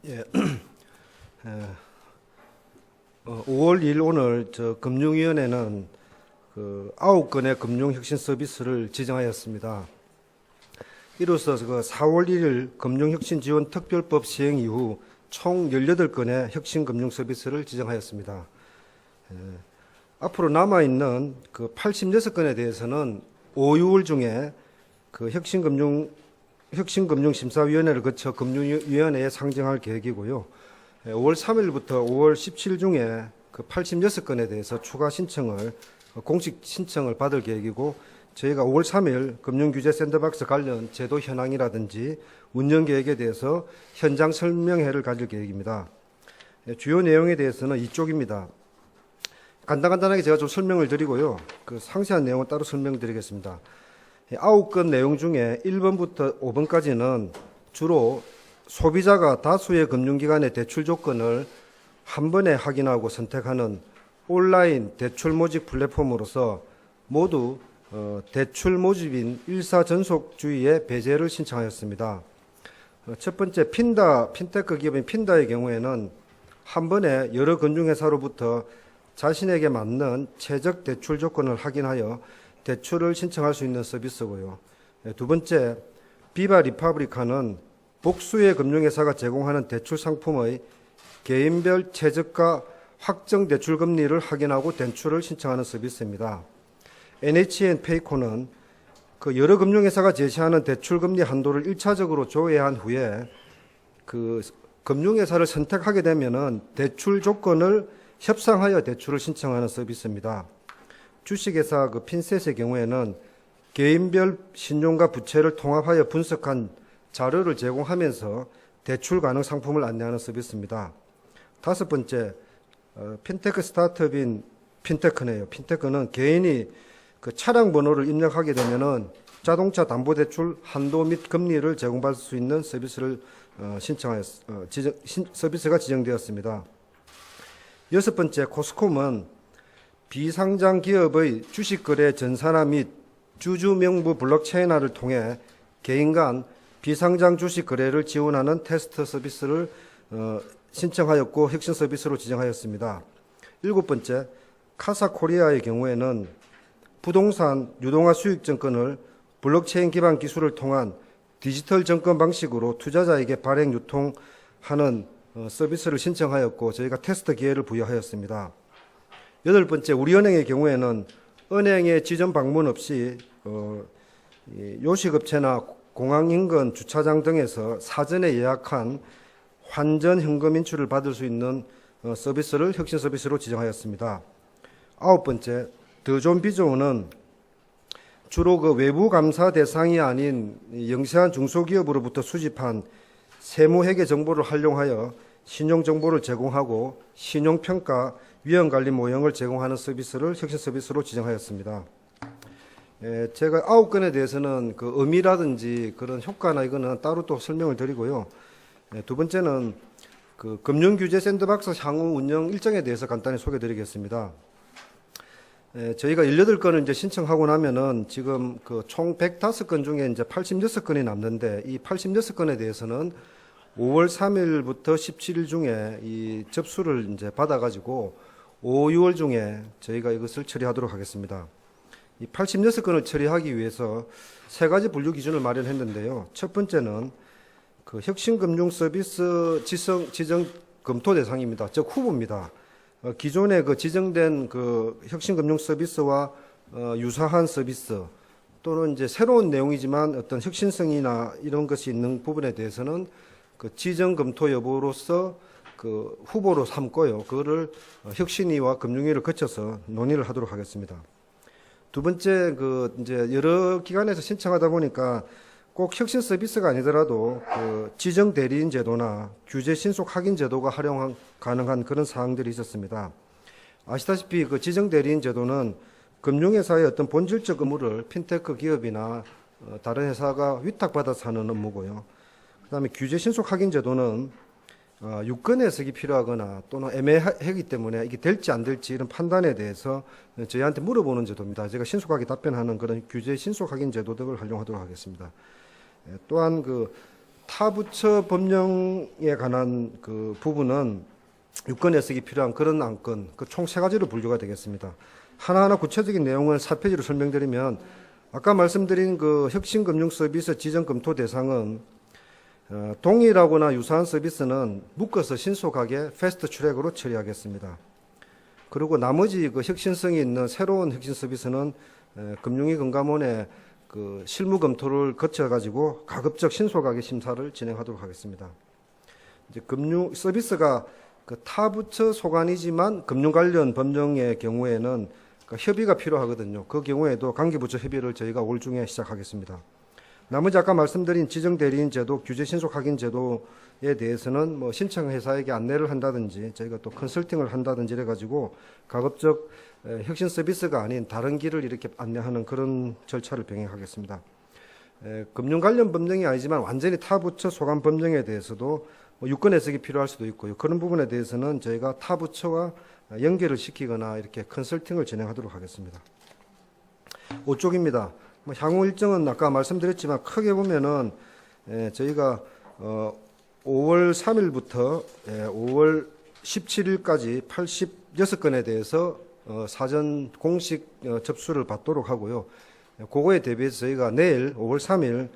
예, 5월 2일 오늘 금융위원회는 9건의 금융혁신 서비스를 지정하였습니다. 이로써 4월 1일 금융혁신지원특별법 시행 이후 총 18건의 혁신금융 서비스를 지정하였습니다. 앞으로 남아있는 86건에 대해서는 5, 6월 중에 혁신금융심사위원회를 거쳐 금융위원회에 상정할 계획이고요. 5월 3일부터 5월 17일 중에 86건에 대해서 추가 신청을 공식 신청을 받을 계획이고, 저희가 5월 3일 금융규제 샌드박스 관련 제도 현황이라든지 운영 계획에 대해서 현장 설명회를 가질 계획입니다. 주요 내용에 대해서는 이쪽입니다. 간단하게 제가 좀 설명을 드리고요. 상세한 내용은 따로 설명드리겠습니다. 9건 내용 중에 1번부터 5번까지는 주로 소비자가 다수의 금융기관의 대출 조건을 한 번에 확인하고 선택하는 온라인 대출 모집 플랫폼으로서 모두 대출 모집인 일사전속주의의 배제를 신청하였습니다. 첫 번째 핀테크 기업인 핀다의 경우에는 한 번에 여러 금융회사로부터 자신에게 맞는 최적 대출 조건을 확인하여 대출을 신청할 수 있는 서비스고요. 두 번째, 비바 리파브리카는 복수의 금융회사가 제공하는 대출 상품의 개인별 최저가 확정 대출 금리를 확인하고 대출을 신청하는 서비스입니다. NHN 페이코는 여러 금융회사가 제시하는 대출 금리 한도를 1차적으로 조회한 후에 금융회사를 선택하게 되면은 대출 조건을 협상하여 대출을 신청하는 서비스입니다. 주식회사 핀셋의 경우에는 개인별 신용과 부채를 통합하여 분석한 자료를 제공하면서 대출 가능 상품을 안내하는 서비스입니다. 다섯 번째, 핀테크 스타트업인 핀테크네요. 핀테크는 개인이 차량 번호를 입력하게 되면은 자동차 담보대출 한도 및 금리를 제공받을 수 있는 서비스를 서비스가 지정되었습니다. 여섯 번째, 코스콤은 비상장 기업의 주식거래 전산화 및 주주명부 블록체인화를 통해 개인 간 비상장 주식 거래를 지원하는 테스트 서비스를 신청하였고 혁신 서비스로 지정하였습니다. 일곱 번째, 카사코리아의 경우에는 부동산 유동화 수익증권을 블록체인 기반 기술을 통한 디지털 증권 방식으로 투자자에게 발행 유통하는 서비스를 신청하였고 저희가 테스트 기회를 부여하였습니다. 여덟 번째, 우리은행의 경우에는 은행에 지점 방문 없이 요식업체나 공항 인근 주차장 등에서 사전에 예약한 환전 현금 인출을 받을 수 있는 서비스를 혁신 서비스로 지정하였습니다. 아홉 번째, 더존비존은 주로 외부 감사 대상이 아닌 영세한 중소기업으로부터 수집한 세무회계 정보를 활용하여 신용정보를 제공하고 신용평가, 위험관리 모형을 제공하는 서비스를 혁신 서비스로 지정하였습니다. 제가 9건에 대해서는 의미라든지 그런 효과나 이거는 따로 또 설명을 드리고요. 두 번째는 금융규제 샌드박스 향후 운영 일정에 대해서 간단히 소개드리겠습니다. 저희가 18건을 이제 신청하고 나면은 지금 총 105건 중에 이제 86건이 남는데 이 86건에 대해서는 5월 3일부터 17일 중에 이 접수를 이제 받아가지고 5, 6월 중에 저희가 이것을 처리하도록 하겠습니다. 이 86건을 처리하기 위해서 세 가지 분류 기준을 마련했는데요. 첫 번째는 혁신금융 서비스 지정 검토 대상입니다. 즉 후보입니다. 기존에 지정된 혁신금융 서비스와 유사한 서비스 또는 이제 새로운 내용이지만 어떤 혁신성이나 이런 것이 있는 부분에 대해서는 지정 검토 여부로서 후보로 삼고요. 그거를 혁신위와 금융위를 거쳐서 논의를 하도록 하겠습니다. 두 번째, 이제 여러 기관에서 신청하다 보니까 꼭 혁신 서비스가 아니더라도 지정 대리인 제도나 규제 신속 확인 제도가 활용 가능한 그런 사항들이 있었습니다. 아시다시피 지정 대리인 제도는 금융회사의 어떤 본질적 의무를 핀테크 기업이나 다른 회사가 위탁받아서 하는 업무고요. 그다음에 규제 신속 확인 제도는 유권 해석이 필요하거나 또는 애매하기 때문에 이게 될지 안 될지 이런 판단에 대해서 저희한테 물어보는 제도입니다. 제가 신속하게 답변하는 그런 규제 신속 확인 제도 등을 활용하도록 하겠습니다. 또한 타부처 법령에 관한 그 부분은 유권 해석이 필요한 그런 안건, 그 총 세 가지로 분류가 되겠습니다. 하나하나 구체적인 내용을 4페이지로 설명드리면, 아까 말씀드린 그 혁신금융서비스 지정 검토 대상은 동일하거나 유사한 서비스는 묶어서 신속하게 패스트 트랙으로 처리하겠습니다. 그리고 나머지 그 혁신성이 있는 새로운 혁신 서비스는 금융위금감원의 그 실무 검토를 거쳐가지고 가급적 신속하게 심사를 진행하도록 하겠습니다. 이제 금융 서비스가 그 타부처 소관이지만 금융 관련 법령의 경우에는 그 협의가 필요하거든요. 그 경우에도 관계부처 협의를 저희가 올 중에 시작하겠습니다. 나머지 아까 말씀드린 지정대리인 제도, 규제 신속 확인 제도에 대해서는 뭐 신청 회사에게 안내를 한다든지 저희가 또 컨설팅을 한다든지 이래가지고 가급적 혁신 서비스가 아닌 다른 길을 이렇게 안내하는 그런 절차를 병행하겠습니다. 금융 관련 법령이 아니지만 완전히 타부처 소관 법령에 대해서도 뭐 유권 해석이 필요할 수도 있고요. 그런 부분에 대해서는 저희가 타부처와 연결을 시키거나 이렇게 컨설팅을 진행하도록 하겠습니다. 5쪽입니다. 향후 일정은 아까 말씀드렸지만 크게 보면은 저희가 5월 3일부터 5월 17일까지 86건에 대해서 사전 공식 접수를 받도록 하고요. 그거에 대비해서 저희가 내일 5월 3일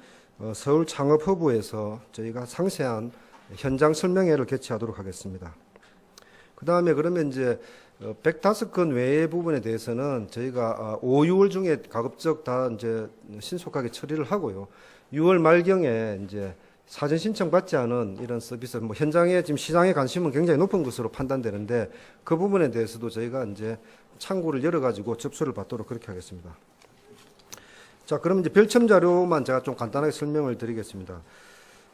서울 창업허브에서 저희가 상세한 현장 설명회를 개최하도록 하겠습니다. 그 다음에 그러면 이제 105건 외의 부분에 대해서는 저희가 5, 6월 중에 가급적 다 이제 신속하게 처리를 하고요. 6월 말경에 이제 사전 신청 받지 않은 이런 서비스, 뭐 현장에 지금 시장의 관심은 굉장히 높은 것으로 판단되는데 그 부분에 대해서도 저희가 이제 창구를 열어가지고 접수를 받도록 그렇게 하겠습니다. 자, 그럼 이제 별첨 자료만 제가 좀 간단하게 설명을 드리겠습니다.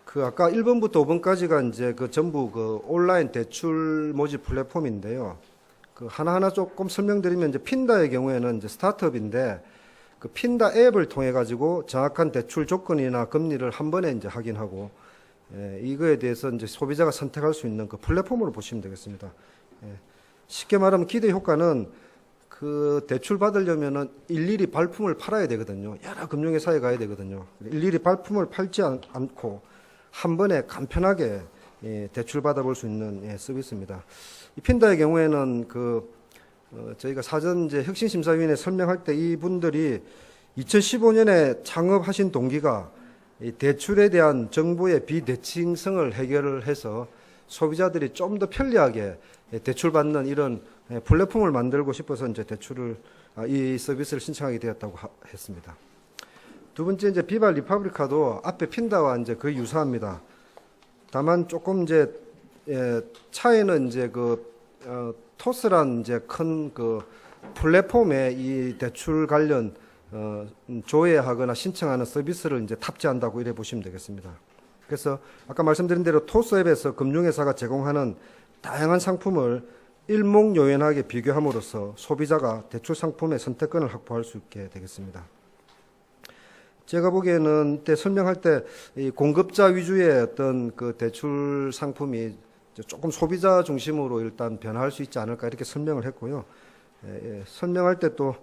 그 아까 1번부터 5번까지가 이제 그 전부 그 온라인 대출 모집 플랫폼인데요. 그 하나하나 조금 설명드리면 이제 핀다의 경우에는 이제 스타트업인데 그 핀다 앱을 통해 가지고 정확한 대출 조건이나 금리를 한 번에 이제 확인하고 이거에 대해서 이제 소비자가 선택할 수 있는 그 플랫폼으로 보시면 되겠습니다. 쉽게 말하면 기대 효과는 그 대출 받으려면은 일일이 발품을 팔아야 되거든요. 여러 금융회사에 가야 되거든요. 일일이 발품을 팔지 않고 한 번에 간편하게 대출 받아볼 수 있는 서비스입니다. 이 핀다의 경우에는 저희가 사전 이제 혁신심사위원회 설명할 때 이분들이 2015년에 창업하신 동기가 이 대출에 대한 정부의 비대칭성을 해결을 해서 소비자들이 좀 더 편리하게 대출 받는 이런 플랫폼을 만들고 싶어서 이제 이 서비스를 신청하게 되었다고 했습니다. 두 번째 이제 비발 리파브리카도 앞에 핀다와 이제 거의 유사합니다. 다만 조금 이제 차이는 이제 토스란 이제 큰 그 플랫폼에 이 대출 관련 조회하거나 신청하는 서비스를 이제 탑재한다고 이래 보시면 되겠습니다. 그래서 아까 말씀드린 대로 토스 앱에서 금융회사가 제공하는 다양한 상품을 일목요연하게 비교함으로써 소비자가 대출 상품의 선택권을 확보할 수 있게 되겠습니다. 제가 보기에는 때 설명할 때 이 공급자 위주의 어떤 그 대출 상품이 조금 소비자 중심으로 일단 변화할 수 있지 않을까 이렇게 설명을 했고요. 설명할 때 또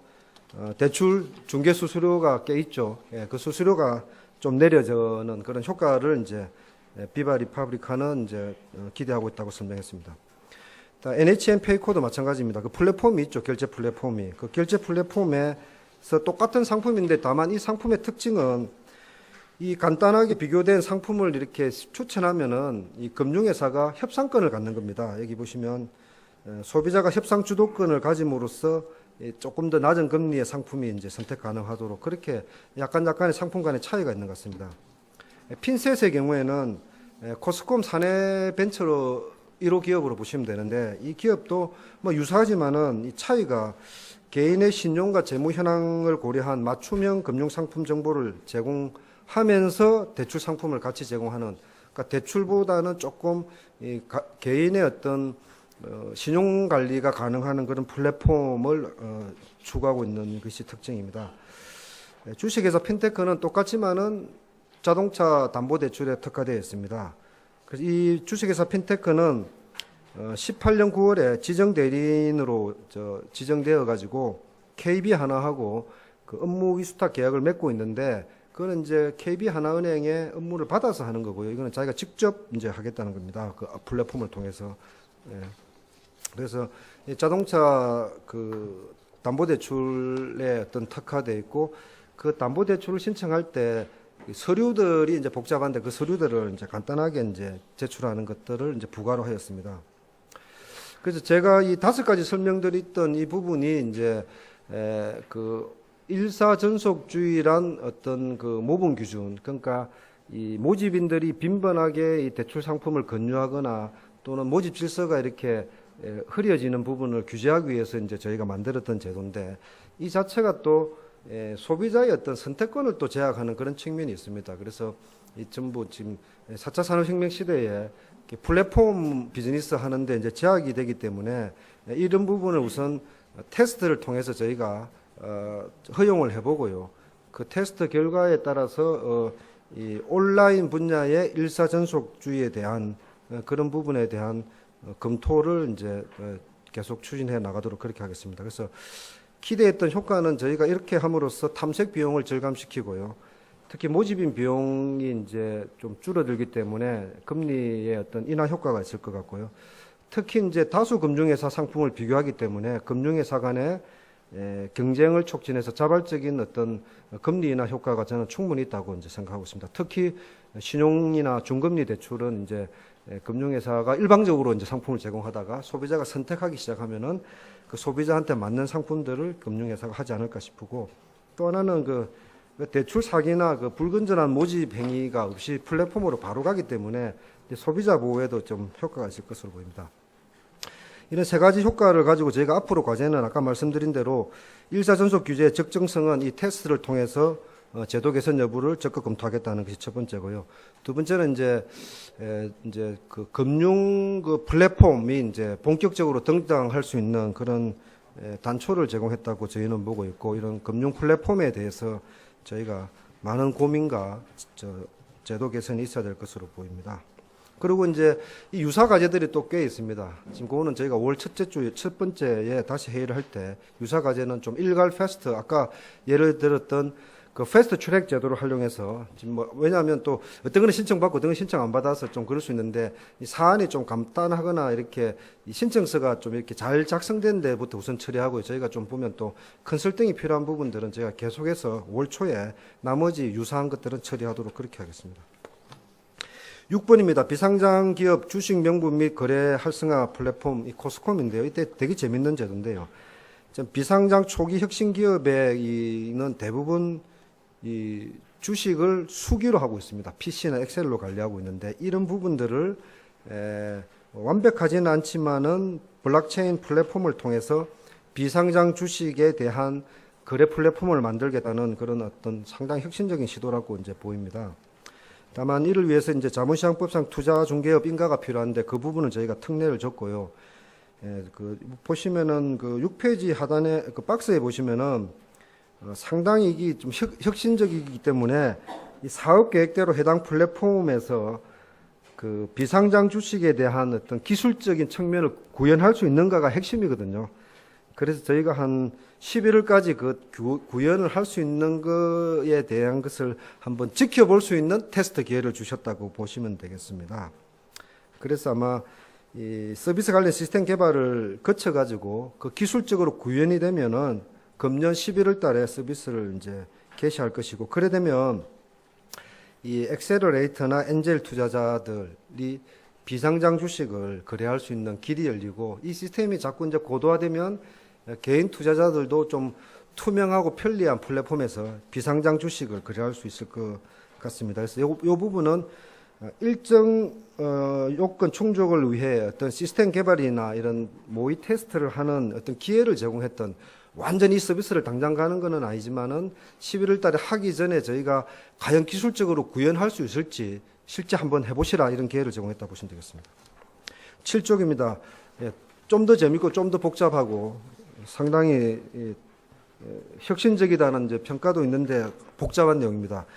대출 중개 수수료가 꽤 있죠. 그 수수료가 좀 내려지는 그런 효과를 이제 비바 리파브리카는 이제 기대하고 있다고 설명했습니다. NHN 페이코도 마찬가지입니다. 그 플랫폼이 있죠. 결제 플랫폼이. 그 결제 플랫폼에서 똑같은 상품인데 다만 이 상품의 특징은 이 간단하게 비교된 상품을 이렇게 추천하면은 이 금융회사가 협상권을 갖는 겁니다. 여기 보시면 소비자가 협상 주도권을 가짐으로써 조금 더 낮은 금리의 상품이 이제 선택 가능하도록 그렇게 약간의 상품 간의 차이가 있는 것 같습니다. 핀셋의 경우에는 코스콤 사내 벤처로 1호 기업으로 보시면 되는데 이 기업도 뭐 유사하지만은 이 차이가 개인의 신용과 재무 현황을 고려한 맞춤형 금융 상품 정보를 제공하면서 대출 상품을 같이 제공하는, 그러니까 대출보다는 조금 개인의 어떤 신용 관리가 가능한 그런 플랫폼을 추구하고 있는 것이 특징입니다. 주식회사 핀테크는 똑같지만은 자동차 담보 대출에 특화되어 있습니다. 그래서 이 주식회사 핀테크는 18년 9월에 지정 대리인으로 지정되어 가지고 KB 하나하고 그 업무 위수탁 계약을 맺고 있는데 그거는 이제 KB 하나은행의 업무를 받아서 하는 거고요. 이거는 자기가 직접 이제 하겠다는 겁니다. 그 플랫폼을 통해서. 예. 그래서 이 자동차 그 담보대출에 어떤 특화되어 있고 그 담보대출을 신청할 때 서류들이 이제 복잡한데 그 서류들을 이제 간단하게 이제 제출하는 것들을 이제 부가로 하였습니다. 그래서 제가 이 5가지 설명드렸던 이 부분이 이제 그 일사전속주의란 어떤 그 모분 기준, 그러니까 이 모집인들이 빈번하게 이 대출 상품을 권유하거나 또는 모집 질서가 이렇게 흐려지는 부분을 규제하기 위해서 이제 저희가 만들었던 제도인데 이 자체가 또 소비자의 어떤 선택권을 또 제약하는 그런 측면이 있습니다. 그래서 이 전부 지금 4차 산업혁명 시대에 플랫폼 비즈니스 하는데 이제 제약이 되기 때문에 이런 부분을 우선 테스트를 통해서 저희가 허용을 해보고요. 그 테스트 결과에 따라서 이 온라인 분야의 일사전속주의에 대한 그런 부분에 대한 검토를 이제 계속 추진해 나가도록 그렇게 하겠습니다. 그래서 기대했던 효과는 저희가 이렇게 함으로써 탐색 비용을 절감시키고요. 특히 모집인 비용이 이제 좀 줄어들기 때문에 금리의 어떤 인하 효과가 있을 것 같고요. 특히 이제 다수 금융회사 상품을 비교하기 때문에 금융회사 간의 경쟁을 촉진해서 자발적인 어떤 금리 인하 효과가 저는 충분히 있다고 이제 생각하고 있습니다. 특히 신용이나 중금리 대출은 이제 금융회사가 일방적으로 이제 상품을 제공하다가 소비자가 선택하기 시작하면은 그 소비자한테 맞는 상품들을 금융회사가 하지 않을까 싶고 또 하나는 그 대출 사기나 그 불건전한 모집 행위가 없이 플랫폼으로 바로 가기 때문에 소비자 보호에도 좀 효과가 있을 것으로 보입니다. 이런 3가지 효과를 가지고 저희가 앞으로 과제는 아까 말씀드린 대로 일사전속 규제의 적정성은 이 테스트를 통해서 제도 개선 여부를 적극 검토하겠다는 것이 첫 번째고요. 두 번째는 이제 그 금융 그 플랫폼이 이제 본격적으로 등장할 수 있는 그런 단초를 제공했다고 저희는 보고 있고 이런 금융 플랫폼에 대해서 저희가 많은 고민과 제도 개선이 있어야 될 것으로 보입니다. 그리고 이제 이 유사 과제들이 또 꽤 있습니다. 지금 그거는 저희가 5월 첫째 주 첫 번째에 다시 회의를 할 때 유사 과제는 좀 일괄 패스트 아까 예를 들었던 그 패스트 트랙 제도를 활용해서 지금 뭐 왜냐하면 또 어떤 거는 신청받고 어떤 건 신청 안 받아서 좀 그럴 수 있는데 이 사안이 좀 간단하거나 이렇게 이 신청서가 좀 이렇게 잘 작성된 데부터 우선 처리하고 저희가 좀 보면 또 컨설팅이 필요한 부분들은 저희가 계속해서 올 초에 나머지 유사한 것들은 처리하도록 그렇게 하겠습니다. 6번입니다. 비상장 기업 주식 명분 및 거래 활성화 플랫폼 이 코스콤인데요. 이때 되게 재밌는 제도인데요. 비상장 초기 혁신 기업에는 대부분 이 주식을 수기로 하고 있습니다. PC나 엑셀로 관리하고 있는데 이런 부분들을 완벽하지는 않지만은 블록체인 플랫폼을 통해서 비상장 주식에 대한 거래 플랫폼을 만들겠다는 그런 어떤 상당히 혁신적인 시도라고 이제 보입니다. 다만 이를 위해서 이제 자본시장법상 투자중개업 인가가 필요한데 그 부분은 저희가 특례를 줬고요. 그 보시면은 그 6페이지 하단에 그 박스에 보시면은 상당히 이게 좀 혁신적이기 때문에 이 사업 계획대로 해당 플랫폼에서 그 비상장 주식에 대한 어떤 기술적인 측면을 구현할 수 있는가가 핵심이거든요. 그래서 저희가 한 11월까지 그 구현을 할 수 있는 거에 대한 것을 한번 지켜볼 수 있는 테스트 기회를 주셨다고 보시면 되겠습니다. 그래서 아마 이 서비스 관련 시스템 개발을 거쳐가지고 그 기술적으로 구현이 되면은 금년 11월 달에 서비스를 이제 개시할 것이고, 그래 되면 이 엑셀러레이터나 엔젤 투자자들이 비상장 주식을 거래할 수 있는 길이 열리고, 이 시스템이 자꾸 이제 고도화되면 개인 투자자들도 좀 투명하고 편리한 플랫폼에서 비상장 주식을 거래할 수 있을 것 같습니다. 그래서 이 부분은 일정 요건 충족을 위해 어떤 시스템 개발이나 이런 모의 테스트를 하는 어떤 기회를 제공했던, 완전히 서비스를 당장 가는 것은 아니지만은 11월 달에 하기 전에 저희가 과연 기술적으로 구현할 수 있을지 실제 한번 해보시라, 이런 기회를 제공했다 보시면 되겠습니다. 7쪽입니다. 좀 더 재밌고 좀 더 복잡하고 상당히 혁신적이다는 이제 평가도 있는데 복잡한 내용입니다.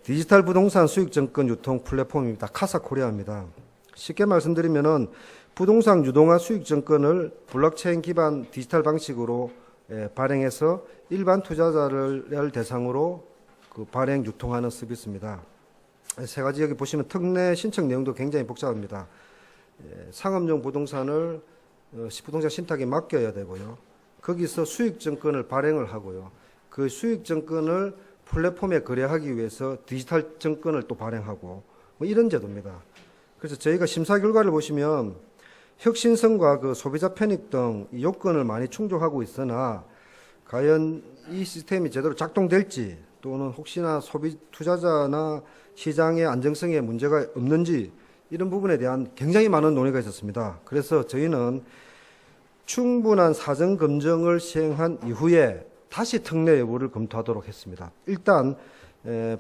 디지털 부동산 수익증권 유통 플랫폼입니다. 카사코리아입니다. 쉽게 말씀드리면은 부동산 유동화 수익증권을 블록체인 기반 디지털 방식으로 발행해서 일반 투자자를 대상으로 그 발행 유통하는 서비스입니다. 세 가지 여기 보시면 특례 신청 내용도 굉장히 복잡합니다. 상업용 부동산을 부동산 신탁에 맡겨야 되고요. 거기서 수익증권을 발행을 하고요. 그 수익증권을 플랫폼에 거래하기 위해서 디지털 증권을 또 발행하고 뭐 이런 제도입니다. 그래서 저희가 심사 결과를 보시면 혁신성과 그 소비자 편익 등 요건을 많이 충족하고 있으나 과연 이 시스템이 제대로 작동될지 또는 혹시나 소비 투자자나 시장의 안정성에 문제가 없는지 이런 부분에 대한 굉장히 많은 논의가 있었습니다. 그래서 저희는 충분한 사전 검증을 시행한 이후에 다시 특례 여부를 검토하도록 했습니다. 일단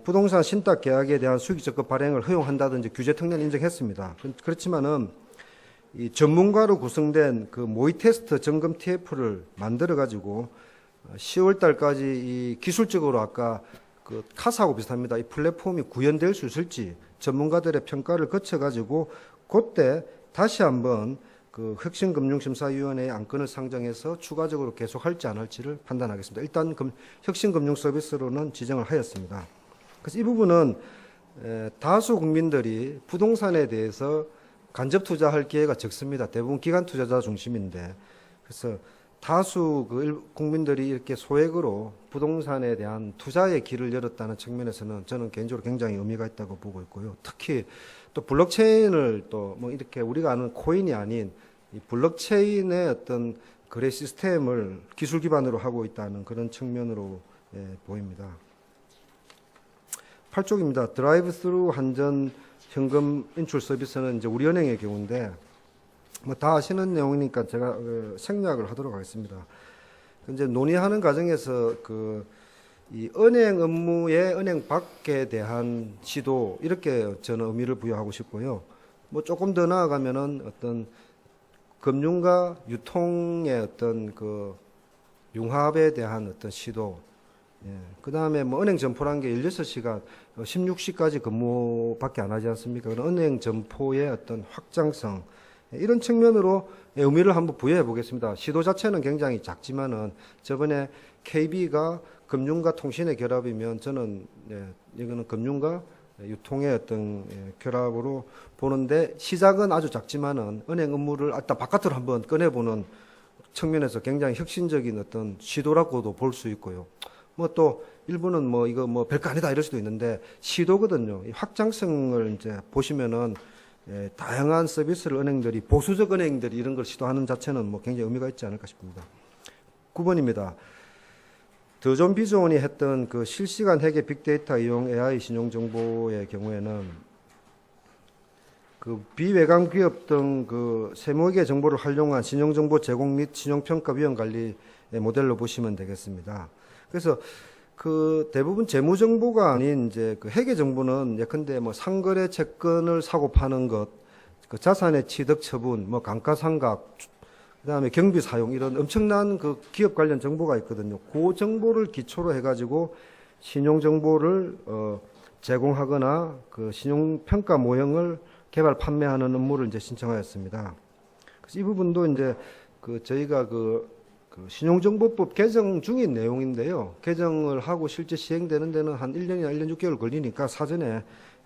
부동산 신탁 계약에 대한 수익적급 발행을 허용한다든지 규제 특례를 인정했습니다. 그렇지만은 이 전문가로 구성된 그 모의 테스트 점검 TF를 만들어 가지고 10월 달까지 이 기술적으로 아까 그 카사하고 비슷합니다. 이 플랫폼이 구현될 수 있을지 전문가들의 평가를 거쳐 가지고 그때 다시 한번 그 혁신금융심사위원회의 안건을 상정해서 추가적으로 계속할지 안 할지를 판단하겠습니다. 일단 혁신금융 서비스로는 지정을 하였습니다. 그래서 이 부분은 다수 국민들이 부동산에 대해서 간접 투자할 기회가 적습니다. 대부분 기관 투자자 중심인데 그래서 다수 국민들이 이렇게 소액으로 부동산에 대한 투자의 길을 열었다는 측면에서는 저는 개인적으로 굉장히 의미가 있다고 보고 있고요. 특히 또 블록체인을 또 뭐 이렇게 우리가 아는 코인이 아닌 이 블록체인의 어떤 거래 시스템을 기술 기반으로 하고 있다는 그런 측면으로 보입니다. 8쪽입니다. 드라이브 스루 환전 현금 인출 서비스는 이제 우리은행의 경우인데 뭐 다 아시는 내용이니까 제가 생략을 하도록 하겠습니다. 이제 논의하는 과정에서 이 은행 업무의 은행 밖에 대한 시도 이렇게 저는 의미를 부여하고 싶고요. 뭐 조금 더 나아가면은 어떤 금융과 유통의 어떤 그 융합에 대한 어떤 시도. 그 다음에 뭐 은행 점포란 게 16시간, 16시까지 근무밖에 안 하지 않습니까? 그런 은행 점포의 어떤 확장성. 이런 측면으로 의미를 한번 부여해 보겠습니다. 시도 자체는 굉장히 작지만은 저번에 KB가 금융과 통신의 결합이면 저는 이거는 금융과 유통의 어떤 결합으로 보는데 시작은 아주 작지만은 은행 업무를 일단 바깥으로 한번 꺼내보는 측면에서 굉장히 혁신적인 어떤 시도라고도 볼 수 있고요. 뭐 또 일부는 뭐 이거 뭐 별거 아니다 이럴 수도 있는데 시도거든요. 이 확장성을 이제 보시면은 다양한 서비스를 은행들이 보수적 은행들이 이런 걸 시도하는 자체는 뭐 굉장히 의미가 있지 않을까 싶습니다. 9번입니다. 더존 비존이 했던 그 실시간 회계 빅데이터 이용 AI 신용 정보의 경우에는 그 비외감 기업 등 그 세무회계 정보를 활용한 신용 정보 제공 및 신용평가 위험 관리 모델로 보시면 되겠습니다. 그래서 그 대부분 재무 정보가 아닌 이제 그 회계 정보는 예컨대 뭐 상거래 채권을 사고 파는 것, 그 자산의 취득 처분, 뭐 감가상각, 그다음에 경비 사용 이런 엄청난 그 기업 관련 정보가 있거든요. 그 정보를 기초로 해가지고 신용 정보를 제공하거나 그 신용 평가 모형을 개발 판매하는 업무를 이제 신청하였습니다. 그래서 이 부분도 이제 그 저희가 그 신용정보법 개정 중인 내용인데요. 개정을 하고 실제 시행되는 데는 한 1년이나 1년 6개월 걸리니까 사전에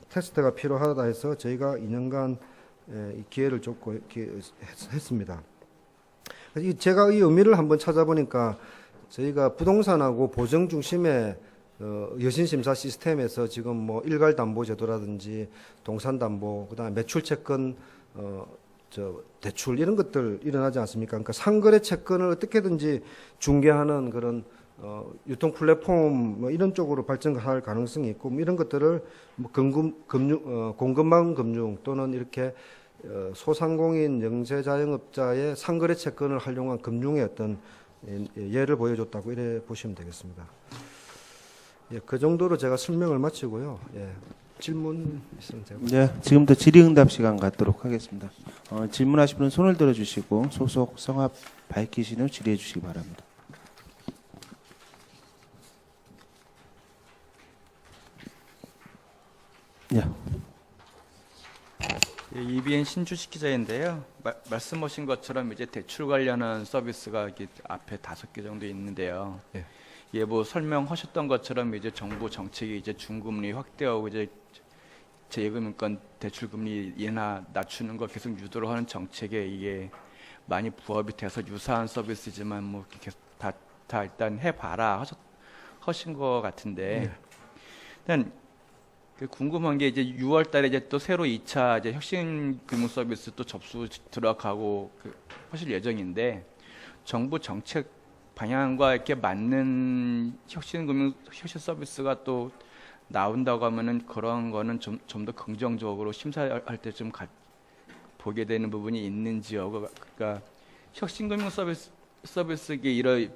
테스트가 필요하다 해서 저희가 2년간 기회를 줬고 했습니다. 제가 이 의미를 한번 찾아보니까 저희가 부동산하고 보증 중심의 여신심사 시스템에서 지금 뭐 일괄담보제도라든지 동산담보, 그다음에 매출채권 대출 이런 것들 일어나지 않습니까? 그러니까 상거래 채권을 어떻게든지 중개하는 그런 유통 플랫폼 뭐 이런 쪽으로 발전할 가능성이 있고 뭐 이런 것들을 뭐 공급망 금융 또는 이렇게 소상공인 영세자영업자의 상거래 채권을 활용한 금융의 어떤 예를 보여줬다고 이래 보시면 되겠습니다. 그 정도로 제가 설명을 마치고요. 질문 있으면 제가. 네, 지금부터 질의응답 시간 갖도록 하겠습니다. 질문하실 분은 손을 들어주시고 소속 성함 밝히신 후 질의해 주시기 바랍니다. 네. EBN 신주식 기자인데요. 말씀하신 것처럼 이제 대출 관련한 서비스가 앞에 5개 정도 있는데요. 예. 예보 설명하셨던 것처럼 이제 정부 정책이 이제 중금리 확대하고 이제 제2금융권 대출금리 인하 낮추는 거 계속 유도를 하는 정책에 이게 많이 부합이 돼서 유사한 서비스지만 뭐 이렇게 계속 다 일단 해봐라 하신 것 같은데 일단 그 궁금한 게 이제 6월달에 이제 또 새로 2차 이제 혁신금융 서비스 또 접수 들어가고 하실 예정인데 정부 정책 방향과 이렇게 맞는 혁신 서비스가 또 나온다고 하면은 그런 거는 좀 더 긍정적으로 심사할 때 좀 보게 되는 부분이 있는지요. 그러니까 혁신금융 서비스기 이런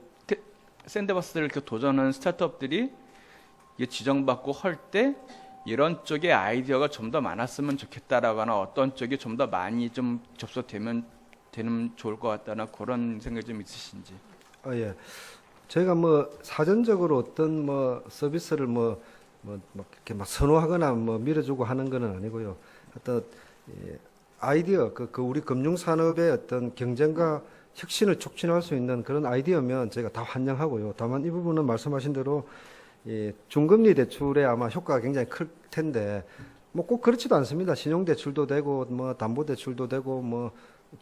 샌드박스를 이렇게 도전하는 스타트업들이 이게 지정받고 할 때 이런 쪽의 아이디어가 좀 더 많았으면 좋겠다라거나 어떤 쪽이 좀 더 많이 좀 접수되면 좋을 것 같다나 그런 생각이 좀 있으신지. 예. 저희가 뭐 사전적으로 어떤 뭐 서비스를 뭐 이렇게 막 선호하거나 뭐 밀어주고 하는 건 아니고요. 어떤 아이디어, 그 우리 금융산업의 어떤 경쟁과 혁신을 촉진할 수 있는 그런 아이디어면 저희가 다 환영하고요. 다만 이 부분은 말씀하신 대로 중금리 대출에 아마 효과가 굉장히 클 텐데 뭐 꼭 그렇지도 않습니다. 신용대출도 되고 뭐 담보대출도 되고 뭐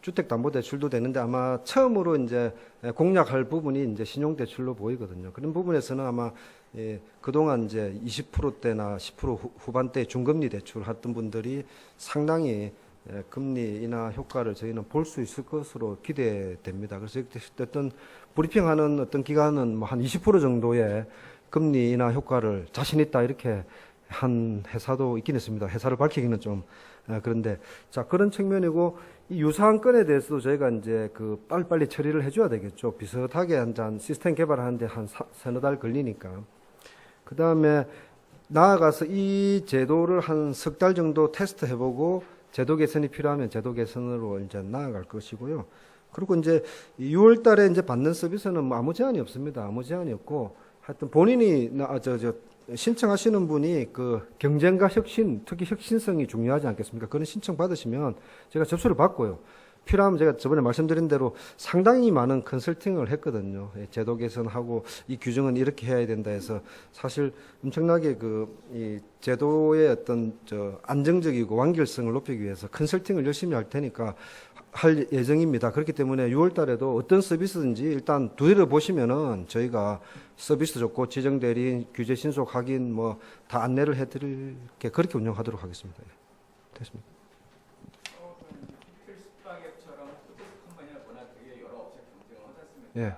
주택담보대출도 되는데 아마 처음으로 이제 공략할 부분이 이제 신용대출로 보이거든요. 그런 부분에서는 아마 그동안 이제 20%대나 10% 후반대 중금리 대출 했던 분들이 상당히 금리 인하 효과를 저희는 볼 수 있을 것으로 기대됩니다. 그래서 어떤 브리핑하는 어떤 기관은 뭐 한 20% 정도의 금리 인하 효과를 자신 있다 이렇게 한 회사도 있긴 있습니다. 회사를 밝히기는 좀 그런데 자 그런 측면이고 이 유사한 건에 대해서도 저희가 이제 그 빨리빨리 처리를 해줘야 되겠죠. 비슷하게 한 시스템 개발하는데 한 서너 달 걸리니까. 그 다음에 나아가서 이 제도를 한 석 달 정도 테스트 해보고 제도 개선이 필요하면 제도 개선으로 이제 나아갈 것이고요. 그리고 이제 6월 달에 이제 받는 서비스는 뭐 아무 제한이 없습니다. 아무 제한이 없고 하여튼 본인이 신청하시는 분이 그 경쟁과 혁신, 특히 혁신성이 중요하지 않겠습니까? 그런 신청 받으시면 제가 접수를 받고요. 필요하면 제가 저번에 말씀드린 대로 상당히 많은 컨설팅을 했거든요. 제도 개선하고 이 규정은 이렇게 해야 된다 해서 사실 엄청나게 이 제도의 어떤 안정적이고 완결성을 높이기 위해서 컨설팅을 열심히 할 테니까 할 예정입니다. 그렇기 때문에 6월 달에도 어떤 서비스든지 일단 두드려 보시면은 저희가 서비스 좋고 지정 대리인, 규제 신속 확인 뭐 다 안내를 해드릴게 그렇게 운영하도록 하겠습니다. 예. 됐습니다. 예.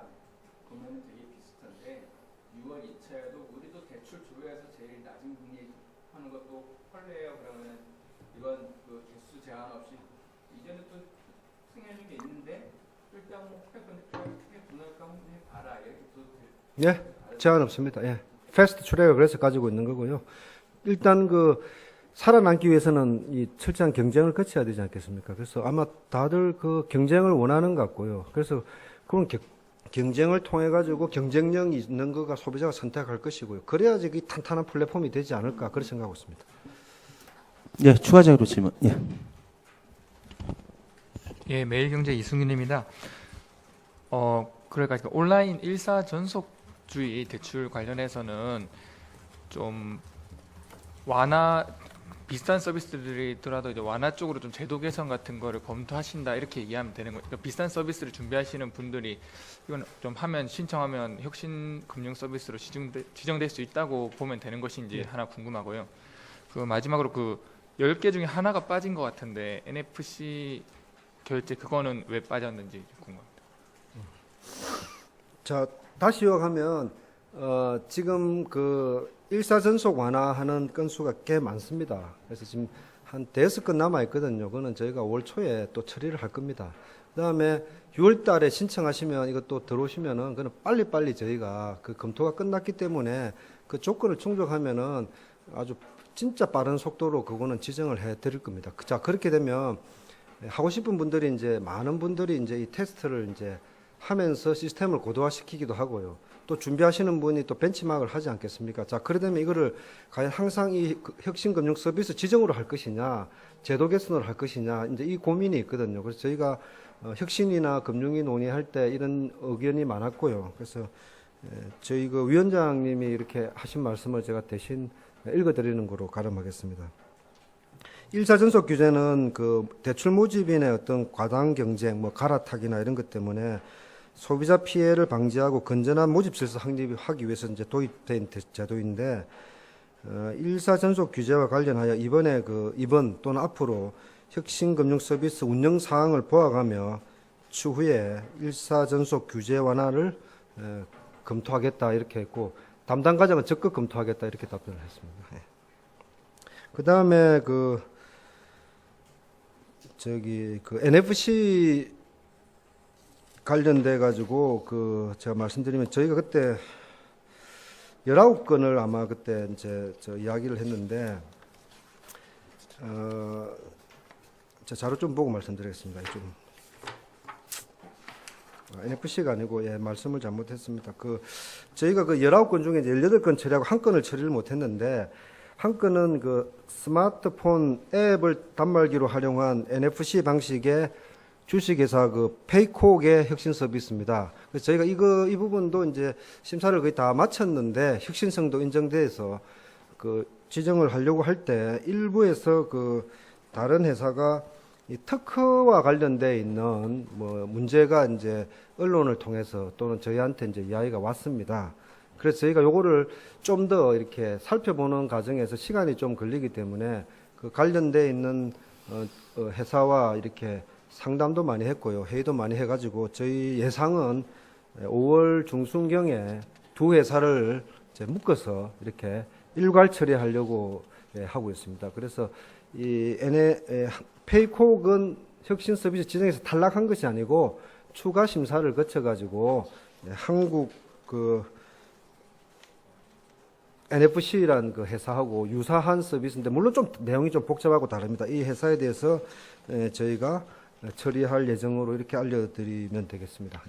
보면 되게 비슷한데 6월 2차에도 우리도 대출 조회에서 제일 낮은 금리 하는 것도 헐레예요. 그러면 이건 그 개수 제한 없이 이전에 또 승인해 준게 있는데 일단 뭐 크게 분할까 한번 해봐라 이렇게 또 예, 제한 없습니다. 예. 패스트 트랙을 그래서 가지고 있는 거고요. 일단 살아남기 위해서는 이 철저한 경쟁을 거쳐야 되지 않겠습니까? 그래서 아마 다들 그 경쟁을 원하는 것 같고요. 그래서 그런 경쟁을 통해 가지고 경쟁력이 있는 거가 소비자가 선택할 것이고요. 그래야지 이 탄탄한 플랫폼이 되지 않을까 그렇게 생각하고 있습니다. 예, 추가적으로 질문. 예. 예, 매일경제 이승윤입니다. 그러니까 온라인 일사 전속주의 대출 관련해서는 좀 비슷한 서비스들이 있더라도 이제 완화 쪽으로 좀 제도 개선 같은 거를 검토하신다 이렇게 이해하면 되는 거예요. 그러니까 비슷한 서비스를 준비하시는 분들이 이건 좀 신청하면 혁신 금융 서비스로 지정될 수 있다고 보면 되는 것인지 하나 궁금하고요. 그 마지막으로 10개 중에 하나가 빠진 것 같은데 NFC 결제 그거는 왜 빠졌는지 궁금합니다. 자, 다시 요약하면 지금 일사전속 완화하는 건수가 꽤 많습니다. 그래서 지금 한 5건 남아 있거든요. 그거는 저희가 올 초에 또 처리를 할 겁니다. 그다음에 6월 달에 신청하시면 이것도 들어오시면은 그거는 빨리빨리 저희가 검토가 끝났기 때문에 그 조건을 충족하면은 아주 진짜 빠른 속도로 그거는 지정을 해 드릴 겁니다. 자, 그렇게 되면 하고 싶은 분들이 이제 많은 분들이 이제 이 테스트를 이제 하면서 시스템을 고도화시키기도 하고요. 또 준비하시는 분이 또 벤치마크를 하지 않겠습니까? 자, 그러려면 이거를 과연 항상 이 혁신금융 서비스 지정으로 할 것이냐, 제도 개선으로 할 것이냐, 이제 이 고민이 있거든요. 그래서 저희가 혁신이나 금융위 논의할 때 이런 의견이 많았고요. 그래서 저희 그 위원장님이 이렇게 하신 말씀을 제가 대신 읽어드리는 거로 가름하겠습니다. 1사 전속 규제는 그 대출 모집인의 어떤 과당 경쟁, 뭐 갈아타기나 이런 것 때문에 소비자 피해를 방지하고 건전한 모집 질서 확립하기 위해서 이제 도입된 제도인데, 1사 전속 규제와 관련하여 이번 또는 앞으로 혁신금융 서비스 운영 사항을 보아가며 추후에 1사 전속 규제 완화를 검토하겠다 이렇게 했고, 담당 과장은 적극 검토하겠다 이렇게 답변을 했습니다. 그 다음에 NFC 관련돼 가지고 제가 말씀드리면, 저희가 그때 19건을 아마 그때 이제 이야기를 했는데, 제 자료 좀 보고 말씀드리겠습니다. NFC가 아니고, 말씀을 잘못했습니다. 저희가 19건 중에 이제 18건 처리하고 한 건을 처리를 못했는데, 한 건은 스마트폰 앱을 단말기로 활용한 NFC 방식의 주식회사 페이콕의 혁신 서비스입니다. 그래서 저희가 이 부분도 이제 심사를 거의 다 마쳤는데, 혁신성도 인정돼서 지정을 하려고 할 때 일부에서 다른 회사가 이 특허와 관련돼 있는 뭐 문제가 이제 언론을 통해서 또는 저희한테 이제 이야기가 왔습니다. 그래서 저희가 요거를 좀 더 이렇게 살펴보는 과정에서 시간이 좀 걸리기 때문에 관련돼 있는 회사와 이렇게 상담도 많이 했고요, 회의도 많이 해가지고 저희 예상은 5월 중순경에 두 회사를 이제 묶어서 이렇게 일괄 처리하려고 하고 있습니다. 그래서 이 페이콕은 혁신 서비스 지정에서 탈락한 것이 아니고 추가 심사를 거쳐가지고 한국 NFC라는 회사하고 유사한 서비스인데, 물론 좀 내용이 좀 복잡하고 다릅니다. 이 회사에 대해서 저희가 처리할 예정으로 이렇게 알려드리면 되겠습니다.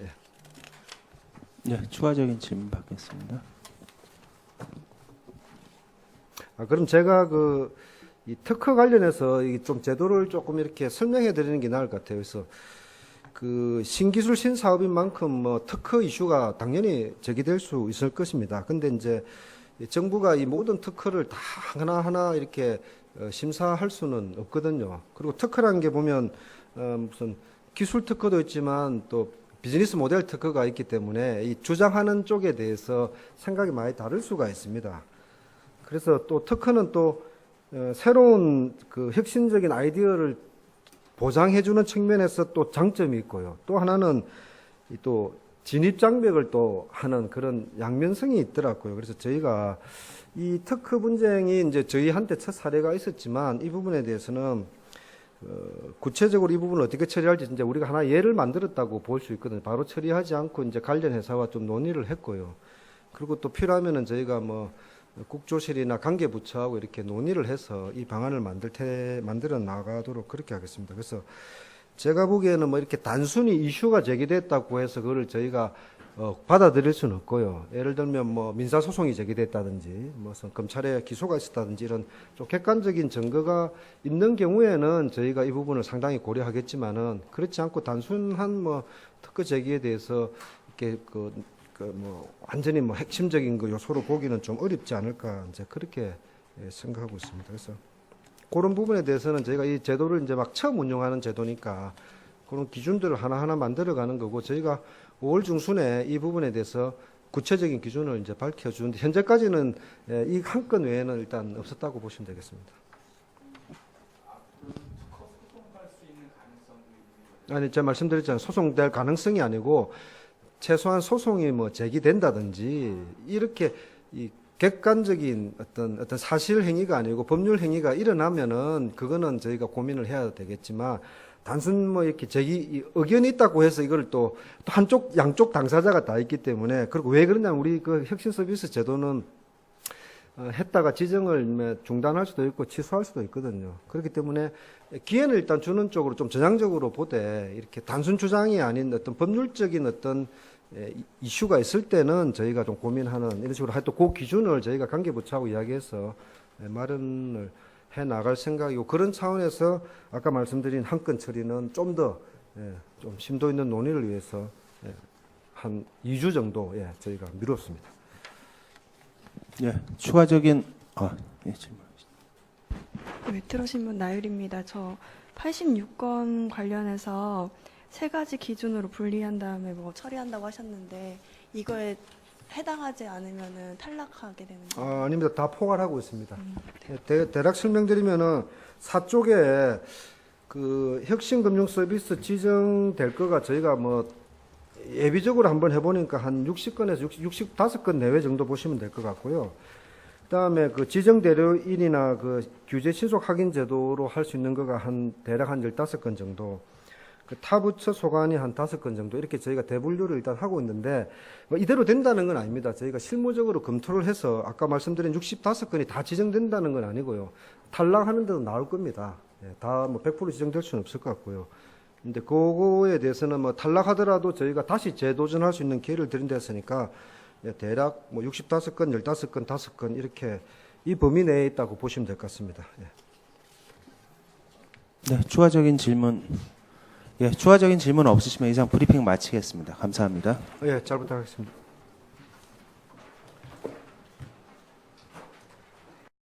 네, 추가적인 질문 받겠습니다. 그럼 제가 이 특허 관련해서 좀 제도를 조금 이렇게 설명해 드리는 게 나을 것 같아요. 그래서 신기술 신사업인 만큼 뭐 특허 이슈가 당연히 제기될 수 있을 것입니다. 근데 이제 정부가 이 모든 특허를 다 하나하나 이렇게 심사할 수는 없거든요. 그리고 특허라는 게 보면 무슨 기술 특허도 있지만 또 비즈니스 모델 특허가 있기 때문에 이 주장하는 쪽에 대해서 생각이 많이 다를 수가 있습니다. 그래서 또 특허는 또 새로운 혁신적인 아이디어를 보장해주는 측면에서 또 장점이 있고요. 또 하나는 또 진입장벽을 또 하는 그런 양면성이 있더라고요. 그래서 저희가 이 특허 분쟁이 이제 저희한테 첫 사례가 있었지만, 이 부분에 대해서는 구체적으로 이 부분을 어떻게 처리할지 이제 우리가 하나 예를 만들었다고 볼 수 있거든요. 바로 처리하지 않고 이제 관련 회사와 좀 논의를 했고요. 그리고 또 필요하면은 저희가 뭐 국조실이나 관계부처하고 이렇게 논의를 해서 이 방안을 만들어 나가도록 그렇게 하겠습니다. 그래서 제가 보기에는 뭐 이렇게 단순히 이슈가 제기됐다고 해서 그걸 저희가 받아들일 수는 없고요. 예를 들면 뭐 민사소송이 제기됐다든지, 무슨 검찰에 기소가 있었다든지 이런 좀 객관적인 증거가 있는 경우에는 저희가 이 부분을 상당히 고려하겠지만은, 그렇지 않고 단순한 뭐 특허 제기에 대해서 이렇게 뭐 완전히 뭐 핵심적인 요소로 보기는 좀 어렵지 않을까, 이제 그렇게 생각하고 있습니다. 그래서 그런 부분에 대해서는 저희가 이 제도를 이제 막 처음 운영하는 제도니까 그런 기준들을 하나하나 만들어가는 거고, 저희가 5월 중순에 이 부분에 대해서 구체적인 기준을 이제 밝혀주는데, 현재까지는 이 한 건 외에는 일단 없었다고 보시면 되겠습니다. 아니, 제가 말씀드렸잖아요. 소송될 가능성이 아니고 최소한 소송이 뭐 제기된다든지 이렇게 이 객관적인 어떤 사실 행위가 아니고 법률 행위가 일어나면은 그거는 저희가 고민을 해야 되겠지만, 단순 뭐 이렇게 의견이 있다고 해서 이걸 또 양쪽 당사자가 다 있기 때문에, 그리고 왜 그러냐면 우리 혁신 서비스 제도는 했다가 지정을 중단할 수도 있고 취소할 수도 있거든요. 그렇기 때문에 기회는 일단 주는 쪽으로 좀 전향적으로 보되, 이렇게 단순 주장이 아닌 어떤 법률적인 어떤 이슈가 있을 때는 저희가 좀 고민하는 이런 식으로 또 그 기준을 저희가 관계부처하고 이야기해서 마련을 해 나갈 생각이고, 그런 차원에서 아까 말씀드린 한 건 처리는 좀 더 좀 심도 있는 논의를 위해서 한 2주 정도 저희가 미뤘습니다. 예, 추가적인 질문. 메트로신문 나율입니다. 저 86건 관련해서 세 가지 기준으로 분리한 다음에 뭐 처리한다고 하셨는데 이거에 해당하지 않으면은 탈락하게 되는 거예요? 아닙니다. 다 포괄하고 있습니다. 대략 설명드리면은 사쪽에 그 혁신금융 서비스 지정될 거가 저희가 뭐 예비적으로 한번 해보니까 한 60건에서 65건 내외 정도 보시면 될 것 같고요. 그다음에 그 지정 대료인이나 그 규제 신속 확인 제도로 할 수 있는 거가 대략 한 15건 정도. 그 타부처 소관이 한 5건 정도 이렇게 저희가 대분류를 일단 하고 있는데 뭐 이대로 된다는 건 아닙니다. 저희가 실무적으로 검토를 해서 아까 말씀드린 65건이 다 지정된다는 건 아니고요. 탈락하는 데도 나올 겁니다. 다 뭐 100% 지정될 수는 없을 것 같고요. 근데 그거에 대해서는 뭐 탈락하더라도 저희가 다시 재도전할 수 있는 기회를 드린다 했으니까 대략 뭐 65건, 15건, 5건 이렇게 이 범위 내에 있다고 보시면 될 것 같습니다. 네, 추가적인 질문 없으시면 이상 브리핑 마치겠습니다. 감사합니다. 잘 부탁하겠습니다.